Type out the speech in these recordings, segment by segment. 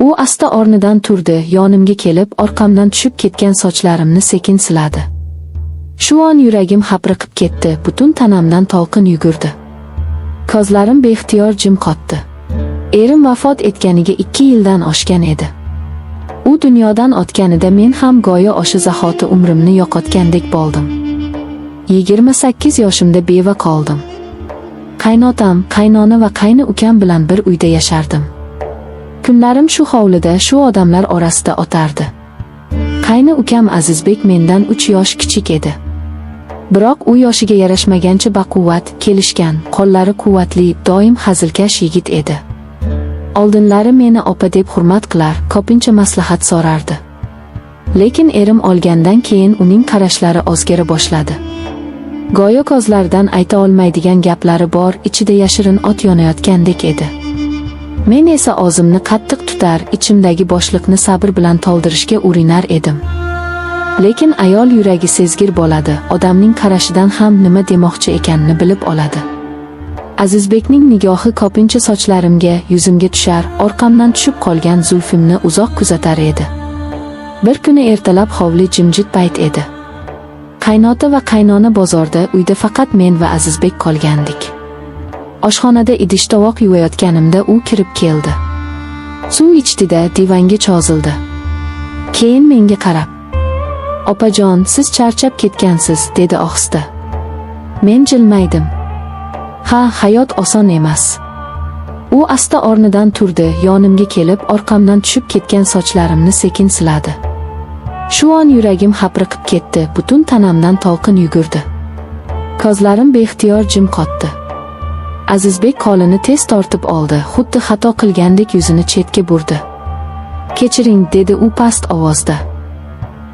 U asta o'rnidan turdi, yonimga kelib, orqamdan tushib ketgan sochlarimni sekin siladi. Shu on yuragim hapriqib ketdi, butun tanamdan to'lqin yugurdi. Ko'zlarim beixtiyor jim qotdi. Erim vafot etganiga 2 yildan oshgan edi. U dunyodan o'tganida men ham go'yo o'sha zahoti umrimni yo'qotgandek bo'ldim. 28 yoshimda beva qoldim. Qaynotam, qaynona va qayni ukam bilan bir uyda yashardim. Kunlarim shu hovlida, shu odamlar orasida o'tardi. Qayni ukam Azizbek mendan 3 yosh kichik edi. Biroq u yoshiga yarashmagancha baquvvat, kelishgan, qo'llari quvvatli, doim hazilkash yigit edi. Oldinlari meni opa deb hurmat qilar, ko'pincha maslahat so'rardi. Lekin erim olgandan keyin uning qarashlari o'zgara boshladi. Go'yo ko'zlaridan ayta olmaydigan gaplari bor, ichida yashirin ot yonayotgandek edi. Men esa o'zimni qattiq tutar, ichimdagi bo'shliqni sabr bilan to'ldirishga urinar edim. Lekin ayol yuragi sezgir bo'ladi, odamning qarashidan ham nima demoqchi ekanini bilib oladi. Azizbekning nigohi ko'pincha sochlarimga, yuzimga tushar, orqamdan tushib qolgan zulfimni uzoq kuzatar edi. Bir kuni ertalab hovli jimjit payt edi. Qaynota va qaynona bozorda, uyda faqat men va Azizbek qolgandik. Oshxonada idish-tovoq yuvayotganimda u kirib keldi. Suv ichdida divanga cho'zildi. Keyin menga qarab, "Opajon, siz charchab ketgansiz", dedi ohista. Men jilmaydim. Ha, hayot oson emas. U asta o'rnidan turdi, yonimga kelib, orqamdan tushib ketgan sochlarimni sekin siladi. Shu on yuragim hapriqib ketdi, butun tanamdan to'lqin yugurdi. Ko'zlarim beixtiyor jim qotdi. Azizbek qo'lini tez tortib oldi, xuddi xato qilgandek yuzini chetga burdi. "Kechiring", dedi u past ovozda.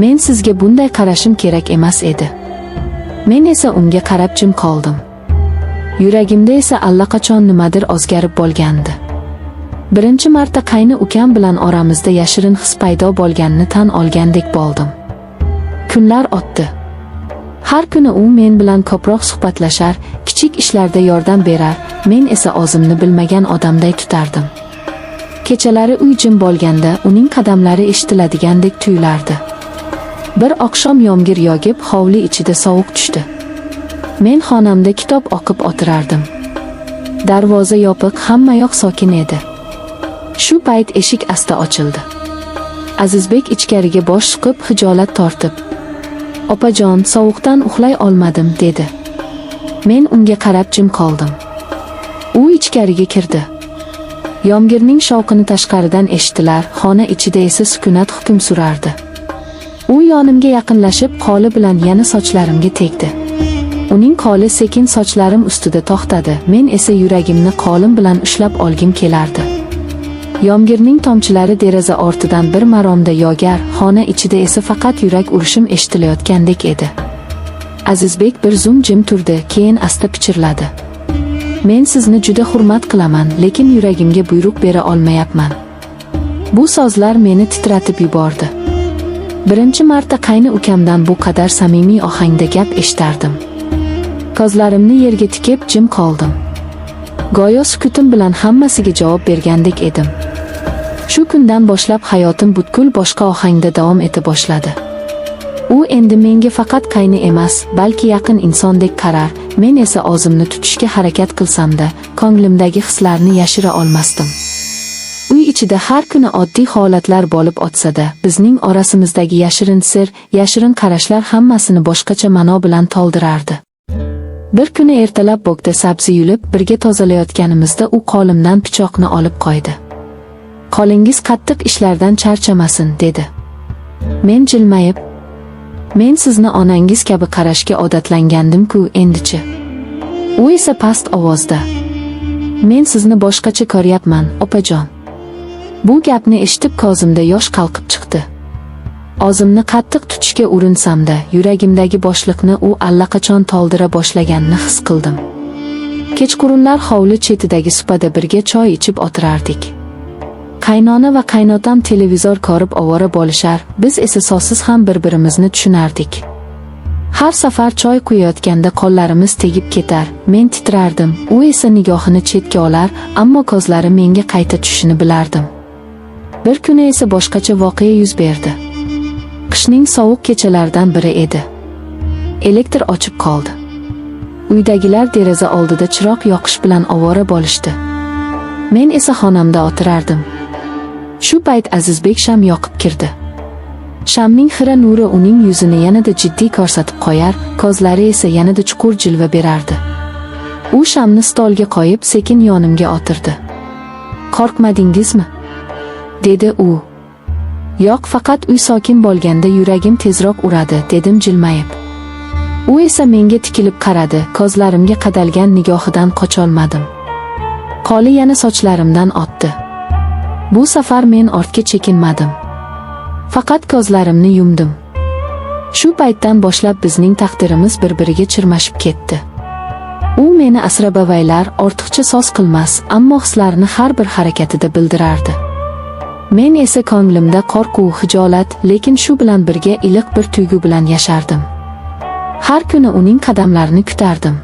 "Men sizga bunday qarashim kerak emas edi." Men esa unga qarab jim qoldim. Yuragimda esa allaqachon nimadir o'zgarib bo'lgandi. Birinchi marta qayni ukam bilan oramizda yashirin his paydo bo'lganini tan olgandek bo'ldim. Kunlar o'tdi. Har kuni u men bilan ko'proq suhbatlashar, kichik ishlarda yordam berar, men esa o'zimni bilmagan odamday tutardim. Kechalari uy jim bo'lganda uning qadamlari eshitiladigandek tuyulardi. Bir oqshom yomg'ir yog'ib, hovli ichida sovuq tushdi. Men xonamda kitob o'qib o'tirardim. Darvoza yopiq, hamma yoq sokin edi. Shu payt eshik asta ochildi. Azizbek ichkariga bosh suqib, hijolat tortib, "Opajon, sovuqdan uxlay olmadim", dedi. Men unga qarab jim qoldim. U ichkariga kirdi. Yomg'irning shovqini tashqaridan eshitilar, xona ichida esa sukunat hukm surardi. U yonimga yaqinlashib, qo'li bilan yana sochlarimga tegdi. Uning qo'li sekin sochlarim ustida to'xtadi, men esa yuragimni qo'lim bilan ushlab olgim kelardi. Yomg'irning tomchilari deraza ortidan bir maromda yog'ar, xona ichida esa faqat yurak urishim eshitilayotgandek edi. Azizbek bir zum jim turdi, keyin asta pichirladi. "Men sizni juda hurmat qilaman, lekin yuragimga buyruq bera olmayapman." Bu so'zlar meni titratib yubordi. Birinchi marta qayni ukamdan bu qadar samimiy ohangda gap eshitardim. Ko'zlarimni yerga tikib jim qoldim. Go'yo sukutim bilan hammasiga javob bergandek edim. Shu kundan boshlab hayotim butkul boshqa ohangda davom eta boshladi. U endi menga faqat qayni emas, balki yaqin insondek qarar, men esa o'zimni tutishga harakat qilsam-da, ko'nglimdagi hislarni yashira olmasdim. Uy ichida har kuni oddiy holatlar bo'lib o'tsa-da, bizning orasimizdagi yashirin sir, yashirin qarashlar hammasini boshqacha ma'no bilan to'ldirardi. Bir kuni ertalab bog'da sabzi yulib, birga tozalayotganimizda u qo'limdan pichoqni olib qo'ydi. "Qo'lingiz qattiq ishlardan charchamasin", dedi. Men jilmayib, "Men sizni onangiz kabi qarashga odatlangandim-ku, endichi." U esa past ovozda, "Men sizni boshqacha ko'ryapman, opajon." Bu gapni eshitib ko'zimda yosh qalqib chiqdi. O'zimni qattiq tutishga urinsam-da, yuragimdagi bo'shliqni u allaqachon to'ldira boshlaganini his qildim. Kechqurunlar hovli chetidagi supada birga choy ichib o'tirardik. Qaynona va qaynotam televizor ko'rib ovora bo'lishar, biz esa so'zsiz ham bir-birimizni tushunardik. Har safar choy quyayotganda qo'llarimiz tegib ketar, men titrardim, u esa nigohini chetga olar, ammo ko'zlari menga qayta tushishini bilardim. Bir kuni esa boshqacha voqea yuz berdi. Qishning sovuq kechalaridan biri edi. Elektr o'chib qoldi. Uydagilar deraza oldida chiroq yoqish bilan ovora bo'lishdi. Men esa xonamda o'tirardim. Shu payt Azizbek sham yoqib kirdi. Shamning xira nuri uning yuzini yanada jiddiy ko'rsatib qo'yar, ko'zlari esa yanada chuqur jilva berardi. U shamni stolga qo'yib, sekin yonimga o'tirdi. "Qo'rqmadingizmi?" dedi u. "Yo'q, faqat uy sokin bo'lganda yuragim tezroq uradi", dedim jilmayib. U esa menga tikilib qaradi, ko'zlarimga qadalgan nigohidan qocholmadim. Qoli yana sochlarimdan o'tdi. Bu safar men ortga chekinmadim. Faqat ko'zlarimni yumdim. Shu paytdan boshlab bizning taqdirimiz bir-biriga chirmashib ketdi. U meni asrabavaylar, ortiqcha so'z qilmas, ammo hislarini har bir harakatida bildirardi. Men esa ko'nglimda qo'rquv, hijolat, lekin shu bilan birga iliq bir tuyg'u bilan yashardim. Har kuni uning qadamlarini kutardim.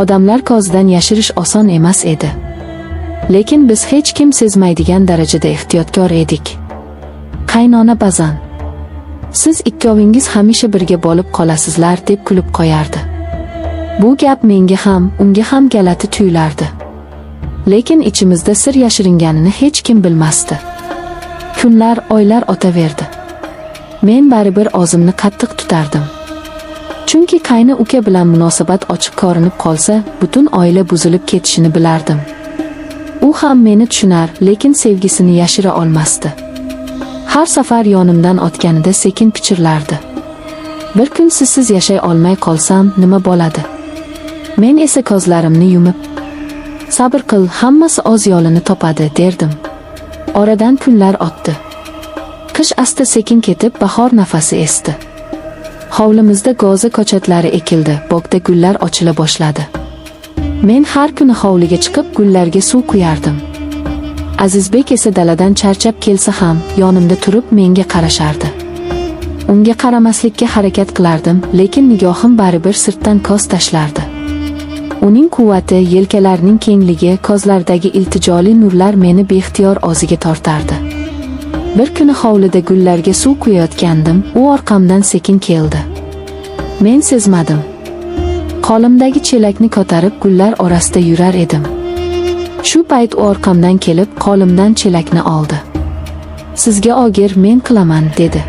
Odamlar ko'zdan yashirish oson emas edi. Lekin biz hech kim sezmaydigan darajada ehtiyotkor edik. Qaynona ba'zan "Siz ikkovingiz hamisha birga bo'lib qolasizlar", deb kulib qo'yardi. Bu gap menga ham, unga ham galati tuyulardi. Lekin ichimizda sir yashiringanini hech kim bilmasdi. Kunlar, oylar o'taverdi. Men baribir o'zimni qattiq tutardim. Chunki qayni uka bilan munosabat ochiq ko'rinib qolsa, butun oila buzilib ketishini bilardim. U ham meni tushunar, lekin sevgisini yashira olmasdi. Har safar yonimdan o'tganida sekin pichirlardi. "Bir kun sizsiz yashay olmay qolsam nima bo'ladi?" Men esa ko'zlarimni yumib, "Sabr qil, hammasi o'z yo'lini topadi", derdim. Oradan kunlar o'tdi. Qish asta sekin ketib, bahor nafasi esdi. Hovlimizda go'za ko'chatlari ekildi, bog'da gullar ochila boshladi. Men har kuni hovliga chiqib gullarga suv quyardim. Azizbek esa daladan charchab kelsa ham yonimda turib menga qarashardi. Unga qaramaslikka harakat qilardim, lekin nigohim baribir sirtdan ko'z tashlardi. Uning quvvati, yelkalarining kengligi, ko'zlaridagi iltijoli nurlar meni beixtiyor o'ziga tortardi. Bir kuni hovlida gullarga suv quyayotgandim, u orqamdan sekin keldi. Men sezmadim. Qo'limdagi chelakni ko'tarib gullar orasida yurar edim. Shu payt u orqamdan kelib, qo'limdan chelakni oldi. "Sizga ogir, men qilaman", dedi.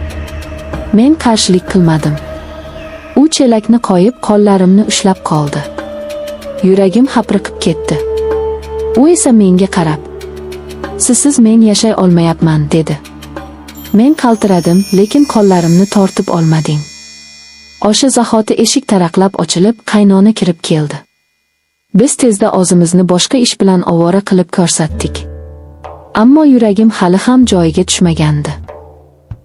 Men qarshilik qilmadim. U chelakni qo'yib, qo'llarimni ushlab qoldi. Yuragim hapriqib ketdi. U esa menga qarab, "Sizsiz men yashay olmayapman", dedi. Men qaltiradim, lekin qo'llarimni tortib olmading. O'sha zahoti eshik taraqlab ochilib, qaynona kirib keldi. Biz tezda o'zimizni boshqa ish bilan ovora qilib ko'rsatdik. Ammo yuragim hali ham joyiga tushmagandi.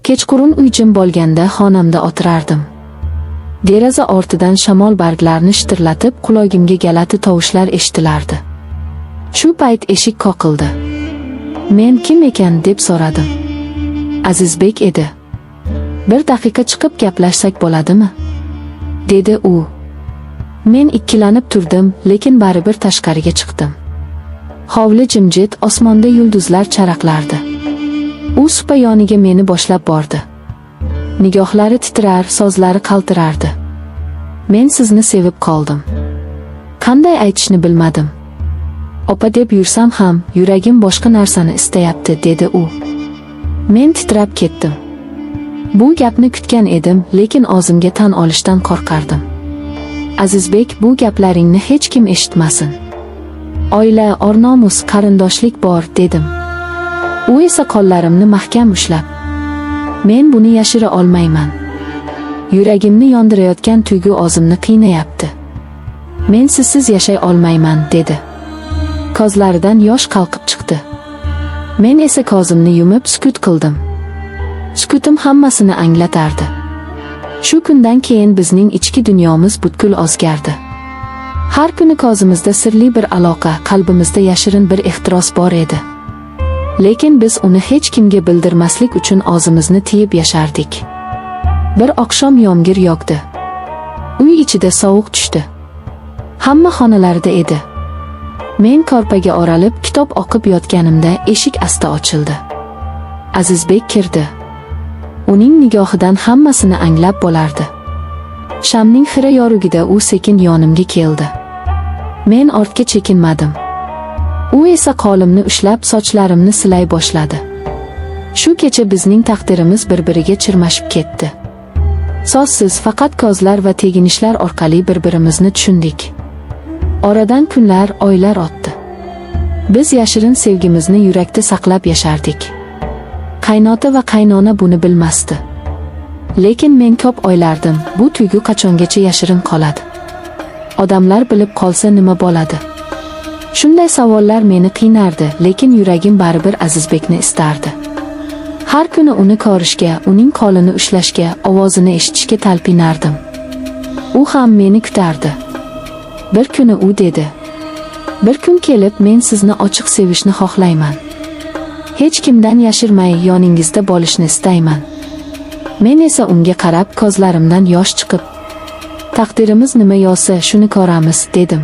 Kechqurun uy jim bo'lganda xonamda o'tirardim. Deraza ortidan shamol barglarini shitirlatib, qulog'imga galati tovushlar eshitilardi. Shu payt eshik qoqildi. Men kim ekan deb so'radim. Azizbek edi. "Bir daqiqa chiqib gaplashsak bo'ladimi?" dedi u. Men ikkilanib turdim, lekin baribir tashqariga chiqdim. Hovli jimjit, osmonda yulduzlar charaqlardi. U supa yoniga meni boshlab bordi. Nigohlari titrar, so'zlari qaltirardi. "Men sizni sevib qoldim. Qanday aytishni bilmadim. Opa deb yursam ham yuragim boshqa narsani istayapti", dedi u. Men titrab ketdim. Bu gapni kutgan edim, lekin o'zimga tan olishdan qo'rqardim. "Azizbek, bu gaplaringni hech kim eshitmasin. Oila, or-nomus, qarindoshlik bor", dedim. U esa qo'llarimni mahkam ushlab, "Men buni yashira olmayman. Yuragimni yondirayotgan tuyg'u o'zimni qiynayapti. Men sizsiz yashay olmayman", dedi. Ko'zlaridan yosh qalqib chiqdi. Men esa ko'zimni yumib sukut qildim. Sukutim hammasini anglatardi. Shu kundan keyin bizning ichki dunyomiz butkul o'zgardi. Har kuni ko'zimizda sirli bir aloqa, qalbimizda yashirin bir ehtiros bor edi. Lekin biz uni hech kimga bildirmaslik uchun o'zimizni tiyib yashardik. Bir oqshom yomg'ir yog'di. Uy ichida sovuq tushdi. Hamma xonalarda edi. Men ko'rpaga o'ralib kitob o'qib yotganimda eshik asta ochildi. Azizbek kirdi. Uning nigohidan hammasini anglab bo'lardi. Shamning xira yorug'ida u sekin yonimga keldi. Men ortga chekinmadim. U esa qo'limni ushlab sochlarimni silay boshladi. Shu kecha bizning taqdirimiz bir-biriga chirmashib ketdi. So'zsiz faqat ko'zlar va teginishlar orqali bir-birimizni tushundik. Oradan kunlar, oylar o'tdi. Biz yashirin sevgimizni yurakda saqlab yashardik. Qaynota va qaynona buni bilmasdi. Lekin men ko'p o'ylardim, bu tuyg'u qachongacha yashirin qoladi? Odamlar bilib qolsa nima bo'ladi? Shunday savollar meni qiynardi, lekin yuragim baribir Azizbekni istardi. Har kuni uni ko'rishga, uning qo'lini ushlashga, ovozini eshitishga talpinardim. U ham meni kutardi. Bir kuni u dedi: "Bir kun kelib men sizni ochiq sevishni xohlayman. Hech kimdan yashirmay yoningizda bo'lishni istayman." Men esa unga qarab ko'zlarimdan yosh chiqib, "Taqdirimiz nima yozsa shuni ko'ramiz" dedim.